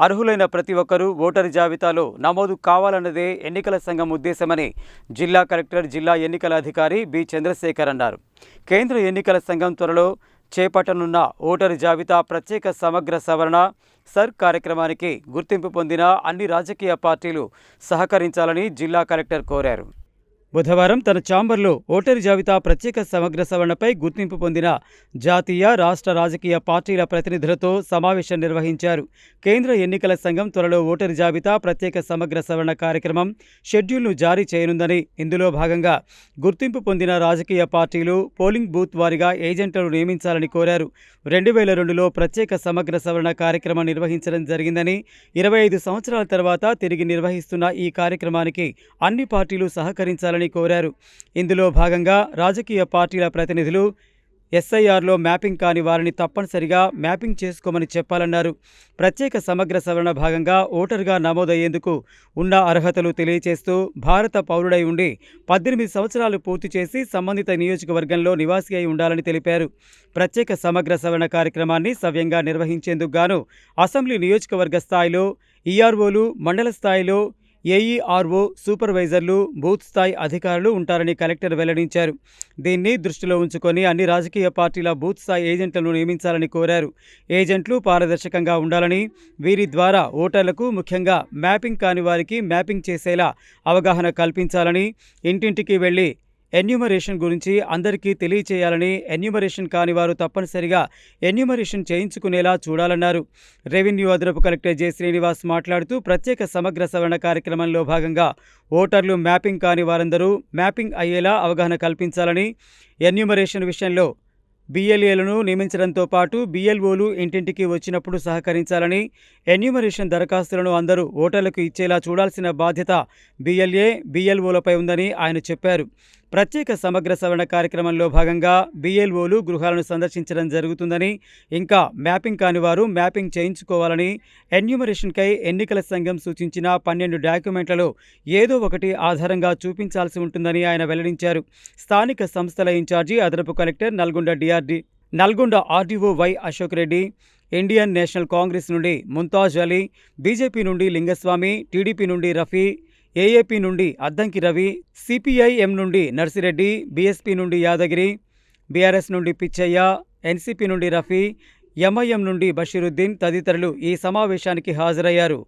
అర్హులైన ప్రతి ఒక్కరూ ఓటరు జాబితాలో నమోదు కావాలన్నదే ఎన్నికల సంఘం ఉద్దేశమని జిల్లా కలెక్టర్, జిల్లా ఎన్నికల అధికారి బి చంద్రశేఖర్ అన్నారు. కేంద్ర ఎన్నికల సంఘం త్వరలో చేపట్టనున్న ఓటరు జాబితా ప్రత్యేక సమగ్ర సవరణ సర్ కార్యక్రమానికి గుర్తింపు పొందిన అన్ని రాజకీయ పార్టీలు సహకరించాలని జిల్లా కలెక్టర్ కోరారు. బుధవారం తన ఛాంబర్లో ఓటరు జాబితా ప్రత్యేక సమగ్ర సవరణపై గుర్తింపు పొందిన జాతీయ, రాష్ట్ర రాజకీయ పార్టీల ప్రతినిధులతో సమావేశం నిర్వహించారు. కేంద్ర ఎన్నికల సంఘం త్వరలో ఓటరు జాబితా ప్రత్యేక సమగ్ర సవరణ కార్యక్రమం షెడ్యూల్ను జారీ చేయనుందని, ఇందులో భాగంగా గుర్తింపు పొందిన రాజకీయ పార్టీలు పోలింగ్ బూత్ వారీగా ఏజెంట్లను నియమించాలని కోరారు. 2002లో ప్రత్యేక సమగ్ర సవరణ కార్యక్రమం నిర్వహించడం జరిగిందని, 25 సంవత్సరాల తర్వాత తిరిగి నిర్వహిస్తున్న ఈ కార్యక్రమానికి అన్ని పార్టీలు సహకరించాలని కోరారు. ఇందులో భాగంగా రాజకీయ పార్టీల ప్రతినిధులు ఎస్ఐఆర్లో మ్యాపింగ్ కాని వారిని తప్పనిసరిగా మ్యాపింగ్ చేసుకోమని చెప్పాలన్నారు. ప్రత్యేక సమగ్ర సవరణ భాగంగా ఓటరుగా నమోదయ్యేందుకు ఉన్న అర్హతలు తెలియచేస్తూ భారత పౌరుడై ఉండి 18 సంవత్సరాలు పూర్తి చేసి సంబంధిత నియోజకవర్గంలో నివాసి అయి ఉండాలని తెలిపారు. ప్రత్యేక సమగ్ర సవరణ కార్యక్రమాన్ని సవ్యంగా నిర్వహించేందుకు గాను అసెంబ్లీ నియోజకవర్గ స్థాయిలో ఈఆర్ఓలు, మండల స్థాయిలో ఏఈఆర్ఓ, సూపర్వైజర్లు, బూత్ స్థాయి అధికారులు ఉంటారని కలెక్టర్ వెల్లడించారు. దీన్ని దృష్టిలో ఉంచుకొని అన్ని రాజకీయ పార్టీల బూత్ స్థాయి ఏజెంట్లను నియమించాలని కోరారు. ఏజెంట్లు పారదర్శకంగా ఉండాలని, వీరి ద్వారా ఓటర్లకు, ముఖ్యంగా మ్యాపింగ్ కాని వారికి మ్యాపింగ్ చేసేలా అవగాహన కల్పించాలని, ఇంటింటికి వెళ్లి ఎన్యూమరేషన్ గురించి అందరికీ తెలియచేయాలని, ఎన్యూమరేషన్ కాని వారు తప్పనిసరిగా ఎన్యూమరేషన్ చేయించుకునేలా చూడాలన్నారు. రెవెన్యూ అదనపు కలెక్టర్ జె శ్రీనివాస్ మాట్లాడుతూ ప్రత్యేక సమగ్ర సవరణ కార్యక్రమంలో భాగంగా ఓటర్లు మ్యాపింగ్ కాని వారందరూ మ్యాపింగ్ అయ్యేలా అవగాహన కల్పించాలని, ఎన్యూమరేషన్ విషయంలో బిఎల్ఏలను నియమించడంతో పాటు బిఎల్ఓలు ఇంటింటికి వచ్చినప్పుడు సహకరించాలని, ఎన్యూమరేషన్ దరఖాస్తులను అందరూ ఓటర్లకు ఇచ్చేలా చూడాల్సిన బాధ్యత బిఎల్ఏ, బిఎల్ఓలపై ఉందని ఆయన చెప్పారు. ప్రత్యేక సమగ్ర సవరణ కార్యక్రమంలో భాగంగా బిఎల్ఓలు గృహాలను సందర్శించడం జరుగుతుందని, ఇంకా మ్యాపింగ్ కాని వారు మ్యాపింగ్ చేయించుకోవాలని, ఎన్యూమరేషన్కై ఎన్నికల సంఘం సూచించిన 12 డాక్యుమెంట్లలో ఏదో ఒకటి ఆధారంగా చూపించాల్సి ఉంటుందని ఆయన వెల్లడించారు. స్థానిక సంస్థల ఇన్ఛార్జి అదనపు collector Nalgonda RDO why Ashok Reddy, Indian national Congress నుండి ముంతాజ్ అలీ, బీజేపీ నుండి లింగస్వామి, టీడీపీ నుండి రఫీ, ఏఏపీ నుండి అద్దంకి రవి, సిపిఐఎం నుండి నర్సిరెడ్డి, బీఎస్పీ నుండి యాదగిరి, బీఆర్ఎస్ నుండి పిచ్చయ్య, ఎన్సీపీ నుండి రఫీ, ఎంఐఎం నుండి బషీరుద్దీన్ తదితరులు ఈ సమావేశానికి హాజరయ్యారు.